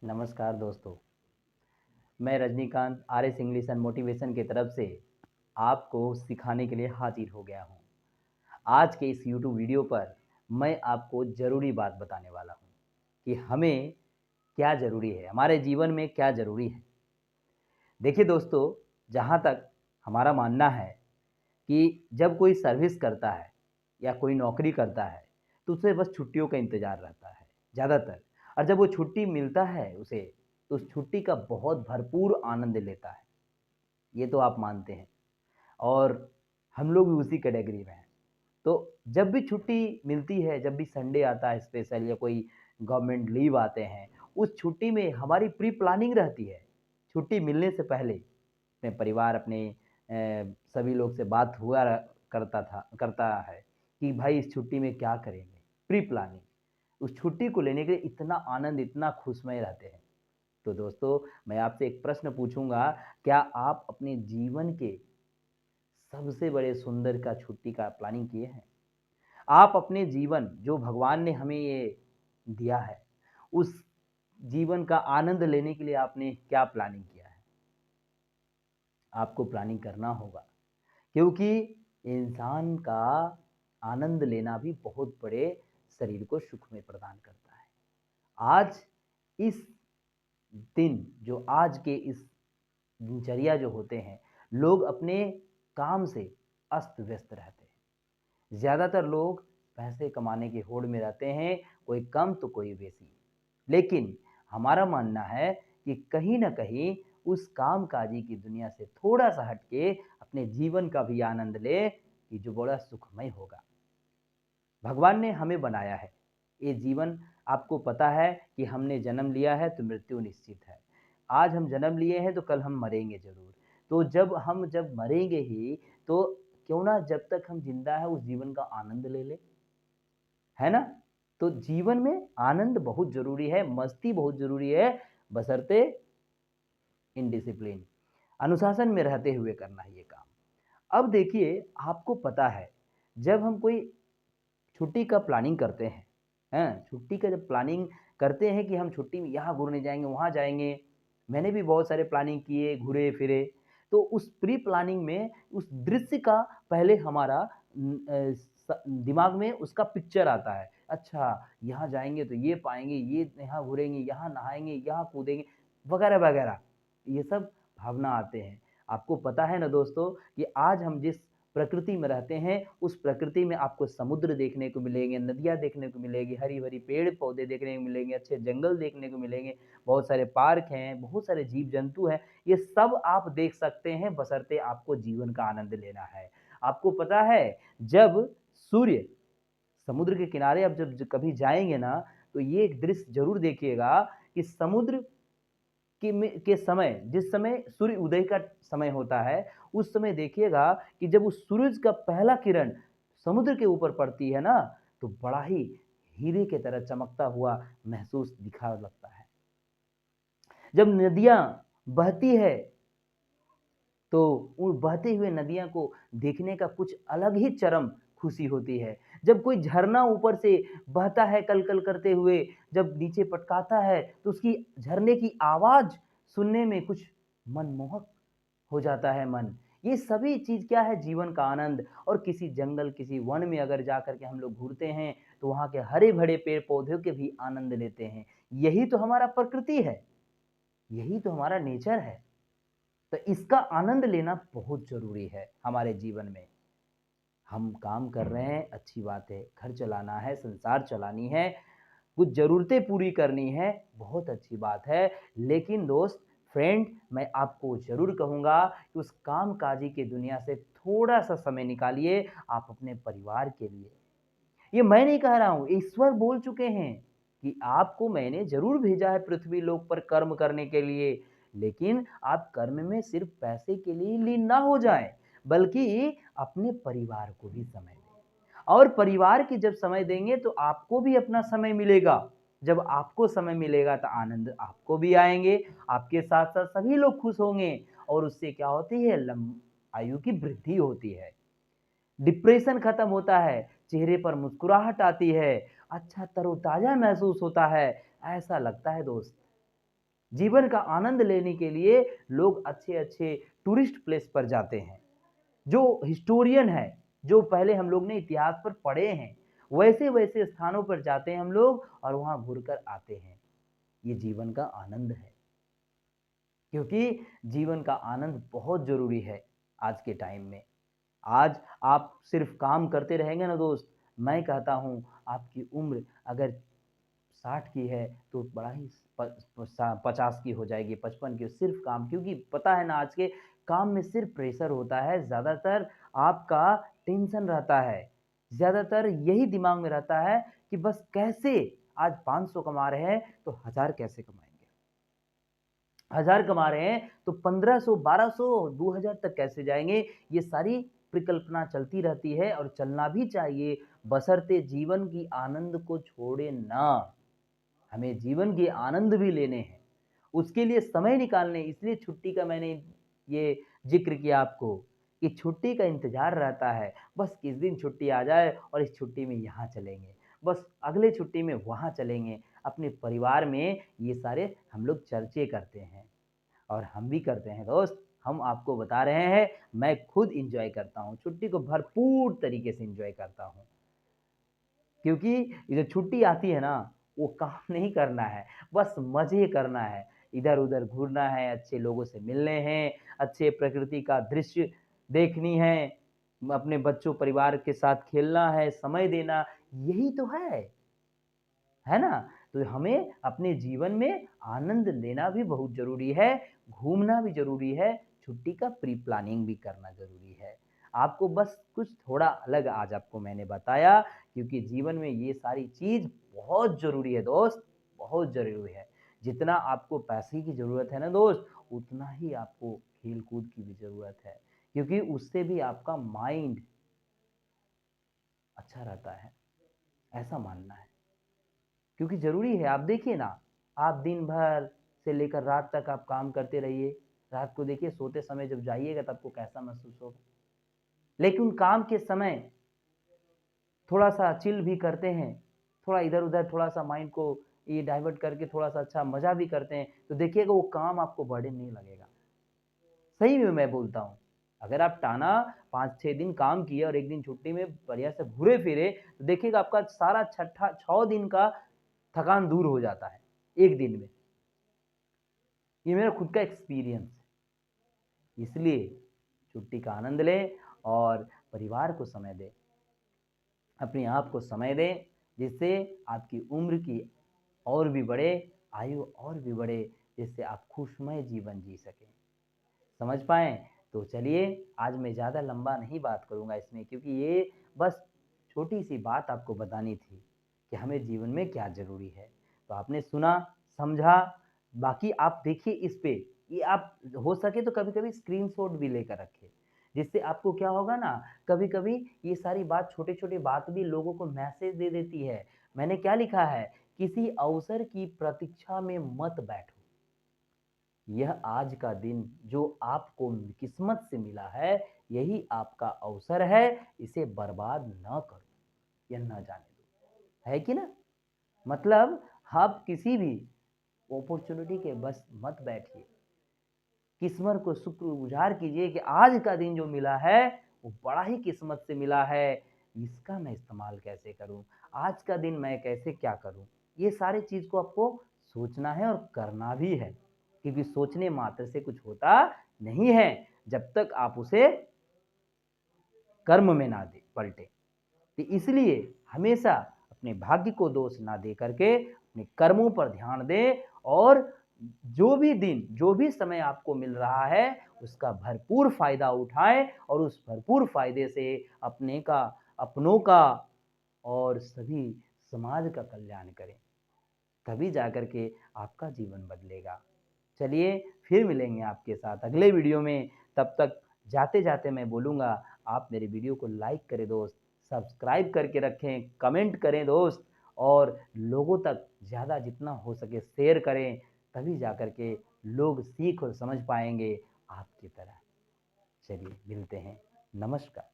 नमस्कार दोस्तों। मैं Rajinikanth RS English and motivation की तरफ से आपको सिखाने के लिए हाजिर हो गया हूँ। आज के इस यूट्यूब वीडियो पर मैं आपको ज़रूरी बात बताने वाला हूँ कि हमें क्या ज़रूरी है, हमारे जीवन में क्या ज़रूरी है। देखिए दोस्तों, जहाँ तक हमारा मानना है कि जब कोई सर्विस करता है या कोई नौकरी करता है, तो उसे बस छुट्टियों का इंतज़ार रहता है ज़्यादातर। और जब वो छुट्टी मिलता है उसे, तो उस छुट्टी का बहुत भरपूर आनंद लेता है। ये तो आप मानते हैं और हम लोग भी उसी कैटेगरी में हैं। तो जब भी छुट्टी मिलती है, जब भी संडे आता है स्पेशल या कोई गवर्नमेंट लीव आते हैं, उस छुट्टी में हमारी प्री प्लानिंग रहती है। छुट्टी मिलने से पहले अपने परिवार, अपने सभी लोग से बात हुआ करता है कि भाई इस छुट्टी में क्या करेंगे? Pre planning. उस छुट्टी को लेने के लिए इतना आनंद, इतना खुशमय रहते हैं। तो दोस्तों, मैं आपसे एक प्रश्न पूछूँगा, क्या आप अपने जीवन के सबसे बड़े सुंदर का छुट्टी का प्लानिंग किए हैं? आप अपने जीवन जो भगवान ने हमें ये दिया है, उस जीवन का आनंद लेने के लिए आपने क्या प्लानिंग किया है? आपको प्लानिंग करना होगा क्योंकि इंसान का आनंद लेना भी बहुत बड़े शरीर को सुख में प्रदान करता है। आज इस दिन जो आज के इस दिनचर्या जो होते हैं, लोग अपने काम से अस्त-व्यस्त रहते हैं। ज़्यादातर लोग पैसे कमाने की होड़ में रहते हैं, कोई कम तो कोई बेशी। लेकिन हमारा मानना है कि कहीं न कहीं उस कामकाजी की दुनिया से थोड़ा-सा हट के अपने जीवन का भी आनंद लें कि जो बड़ा सुखमय होगा। भगवान ने हमें बनाया है। ये जीवन आपको पता है कि हमने जन्म लिया है तो मृत्यु निश्चित है। आज हम जन्म लिए हैं तो कल हम मरेंगे ज़रूर। तो जब मरेंगे ही तो क्यों ना जब तक हम ज़िंदा हैं उस जीवन का आनंद ले लें, है ना? तो जीवन में आनंद बहुत ज़रूरी है, मस्ती बहुत ज़रूरी है, बशर्ते इन डिसिप्लिन, अनुशासन में रहते हुए करना है ये काम। अब देखिए, आपको पता है, जब हम कोई छुट्टी का प्लानिंग करते हैं, हैं? छुट्टी का जब प्लानिंग करते हैं कि हम छुट्टी में यहाँ घूमने जाएँगे, वहाँ जाएँगे। मैंने भी बहुत सारे प्लानिंग किए, घूरे-फिरे। तो उस प्री प्लानिंग में उस दृश्य का पहले हमारा दिमाग में उसका पिक्चर आता है। अच्छा, यहाँ जाएँगे तो ये पाएँगे, ये यहाँ घूरेंगे, यहाँ नहाएँगे, यहाँ कूदेंगे, वगैरह-वगैरह। ये सब भावना आते हैं। आपको पता है ना दोस्तों कि आज हम जिस प्रकृति में रहते हैं, उस प्रकृति में आपको समुद्र देखने को मिलेंगे, नदियाँ देखने को मिलेगी, हरी-भरी पेड़-पौधे देखने को मिलेंगे, अच्छे जंगल देखने को मिलेंगे, बहुत सारे पार्क हैं, बहुत सारे जीव-जंतु हैं। ये सब आप देख सकते हैं बशर्ते आपको जीवन का आनंद लेना है। आपको पता है, जब सूर्य समुद्र के किनारे अब जब कभी जाएँगे ना, तो ये एक दृश्य ज़रूर देखिएगा कि समुद्र के समय, जिस समय सूर्य उदय का समय होता है, उस समय देखिएगा कि जब उस सूरज का पहला किरण समुद्र के ऊपर पड़ती है ना, तो बड़ा ही हीरे की तरह चमकता हुआ महसूस दिखा लगता है। जब नदियाँ बहती है, तो उन बहते हुए नदियाँ को देखने का कुछ अलग ही चरम खुशी होती है। जब कोई झरना ऊपर से बहता है कल-कल करते हुए, जब नीचे पटकाता है, तो उसकी झरने की आवाज़ सुनने में कुछ मनमोहक हो जाता है मन। ये सभी चीज़ क्या है, जीवन का आनंद। और किसी जंगल, किसी वन में अगर जाकर के हम लोग घूरते हैं, तो वहाँ के हरे-भरे पेड़-पौधों के भी आनंद लेते हैं। यही तो हमारा प्रकृति है, यही तो हमारा नेचर है। तो इसका आनंद लेना बहुत ज़रूरी है हमारे जीवन में। हम काम कर रहे हैं, अच्छी बात है, घर चलाना है, संसार चलानी है, कुछ ज़रूरतें पूरी करनी है, बहुत अच्छी बात है। लेकिन दोस्त, फ्रेंड, मैं आपको ज़रूर कहूँगा कि उस कामकाजी की दुनिया से थोड़ा-सा समय निकालिए आप अपने परिवार के लिए। ये मैं नहीं कह रहा हूँ, ईश्वर बोल चुके हैं कि आपको मैंने ज़रूर भेजा है पृथ्वी लोक पर कर्म करने के लिए, लेकिन आप कर्म में सिर्फ़ पैसे के लिए लीन ना हो जाएँ, बल्कि अपने परिवार को भी समय दें। और परिवार की जब समय देंगे तो आपको भी अपना समय मिलेगा। जब आपको समय मिलेगा तो आनंद आपको भी आएँगे, आपके साथ-साथ सभी लोग खुश होंगे और उससे क्या होती है, आयु की वृद्धि होती है। डिप्रेशन खत्म होता है, चेहरे पर मुस्कुराहट आती है, अच्छा तरोताज़ा महसूस होता है, ऐसा लगता है दोस्त जीवन का आनंद लेने के लिए लोग अच्छे-अच्छे टूरिस्ट प्लेस पर जाते हैं। जो हिस्टोरियन है, जो पहले हम लोग ने इतिहास पर पढ़े हैं, वैसे-वैसे स्थानों पर जाते हैं हम लोग और वहाँ घूर कर आते हैं। ये जीवन का आनंद है, क्योंकि जीवन का आनंद बहुत ज़रूरी है आज के टाइम में। आज आप सिर्फ़ काम करते रहेंगे ना दोस्त, मैं कहता हूँ आपकी उम्र अगर 60 की है तो बड़ा ही प प सा 50 की हो जाएगी, 55 की सिर्फ़ काम, क्योंकि पता है ना आज के काम में सिर्फ़ प्रेशर होता है, ज़्यादातर आपका टेंशन रहता है। ज़्यादातर यही दिमाग में रहता है कि बस कैसे आज 500 कमा रहे हैं तो 1000 कैसे कमाएँगे? 1000 कमा रहे हैं तो 1500, 1200, 2000 तक कैसे जाएँगे? ये सारी परिकल्पना चलती रहती है और चलना भी चाहिए, बशर्ते जीवन की आनंद को छोड़े ना। हमें जीवन के आनंद भी लेने हैं। उसके लिए समय निकालने, इसलिए छुट्टी का मैंने ये ज़िक्र किया आपको कि छुट्टी का इंतज़ार रहता है। बस किस दिन छुट्टी आ जाए और इस छुट्टी में यहाँ चलेंगे, बस अगले छुट्टी में वहाँ चलेंगे। अपने परिवार में ये सारे हम लोग चर्चे करते हैं और हम भी करते हैं दोस्त। हम आपको बता रहे हैं, मैं खुद एन्जॉय करता हूँ, छुट्टी को भरपूर तरीके से एन्जॉय करता हूँ। क्योंकि ये जो छुट्टी आती है ना, वो काम नहीं करना है, बस मज़े करना है। इधर-उधर घूरना है, अच्छे लोगों से मिलने हैं, अच्छे प्रकृति का दृश्य देखनी है, अपने बच्चों, परिवार के साथ खेलना है, समय देना, यही तो है ना? तो हमें अपने जीवन में आनंद लेना भी बहुत ज़रूरी है, घूमना भी ज़रूरी है, छुट्टी का प्री प्लानिंग भी करना ज़रूरी है। आपको बस कुछ थोड़ा अलग आज आपको मैंने बताया, क्योंकि जीवन में ये सारी चीज़ बहुत ज़रूरी है दोस्त, बहुत ज़रूरी है। जितना आपको पैसे की ज़रूरत है ना दोस्त, उतना ही आपको खेल-कूद की भी ज़रूरत है, क्योंकि उससे भी आपका माइंड अच्छा रहता है, ऐसा मानना है। क्योंकि ज़रूरी है, आप देखिए ना, आप दिन भर से लेकर रात तक आप काम करते रहिए, रात को देखिए सोते समय जब जाइएगा तब आपको कैसा महसूस होगा। लेकिन काम के समय थोड़ा-सा चिल भी करते हैं, थोड़ा इधर-उधर थोड़ा-सा माइंड को ये डाइवर्ट करके थोड़ा-सा अच्छा मज़ा भी करते हैं, तो देखिएगा वो काम आपको बर्डन नहीं लगेगा। सही में मैं बोलता हूँ, अगर आप टाना 5-6 दिन काम किए और 1 दिन छुट्टी में बढ़िया से घूरे-फिरे, तो देखिएगा आपका सारा छठा 6 दिन का थकान दूर हो जाता है, 1 दिन में। ये मेरा खुद का एक्सपीरियंस है। इसलिए छुट्टी का आनंद लें और परिवार को समय दें, अपने आप को समय दें, जिससे आपकी उम्र की और भी बढ़े, आयु और भी बढ़े, जिससे आप खुशमय जीवन जी सकें। समझ पाएँ? तो चलिए, आज मैं ज़्यादा लंबा नहीं बात करूँगा इसमें, क्योंकि ये बस छोटी-सी बात आपको बतानी थी कि हमें जीवन में क्या ज़रूरी है। तो आपने सुना, समझा, बाकी आप देखिए इस पे, ये आप हो सके तो कभी-कभी स्क्रीनशॉट भी लेकर रखें। जिससे आपको क्या होगा ना, कभी-कभी ये सारी बात, छोटी-छोटी बात भी लोगों को मैसेज दे देती है। मैंने क्या लिखा है? किसी अवसर की प्रतीक्षा में मत बैठो। यह आज का दिन जो आपको किस्मत से मिला है, यही आपका अवसर है, इसे बर्बाद ना करो या ना जाने दो। है कि ना? मतलब आप किसी भी अपॉर्च्युनिटी के बस मत बैठिए। किस्मत को शुक्रगुज़ार कीजिए कि आज का दिन जो मिला है, वो बड़ा ही किस्मत से मिला है। इसका मैं इस्तेमाल कैसे करूँ? आज का दिन मैं कैसे क्या करूँ? ये सारी चीज़ को आपको सोचना है और करना भी है, क्योंकि सोचने मात्र से कुछ होता नहीं है, जब तक आप उसे कर्म में ना दे पलटें। तो इसलिए हमेशा अपने भाग्य को दोष ना दे करके अपने कर्मों पर ध्यान दें और जो भी दिन, जो भी समय आपको मिल रहा है, उसका भरपूर फ़ायदा उठाएँ और उस भरपूर फ़ायदे से अपने का, अपनों का और सभी समाज का कल्याण करें। तभी जाकर के आपका जीवन बदलेगा। चलिए, फिर मिलेंगे आपके साथ अगले वीडियो में। तब तक जाते-जाते मैं बोलूँगा, आप मेरे वीडियो को लाइक करें दोस्त, सब्सक्राइब करके रखें, कमेंट करें दोस्त और लोगों तक ज़्यादा जितना हो सके शेयर करें, तभी जाकर के लोग सीख और समझ पाएँगे आपकी तरह। चलिए, मिलते हैं। नमस्कार।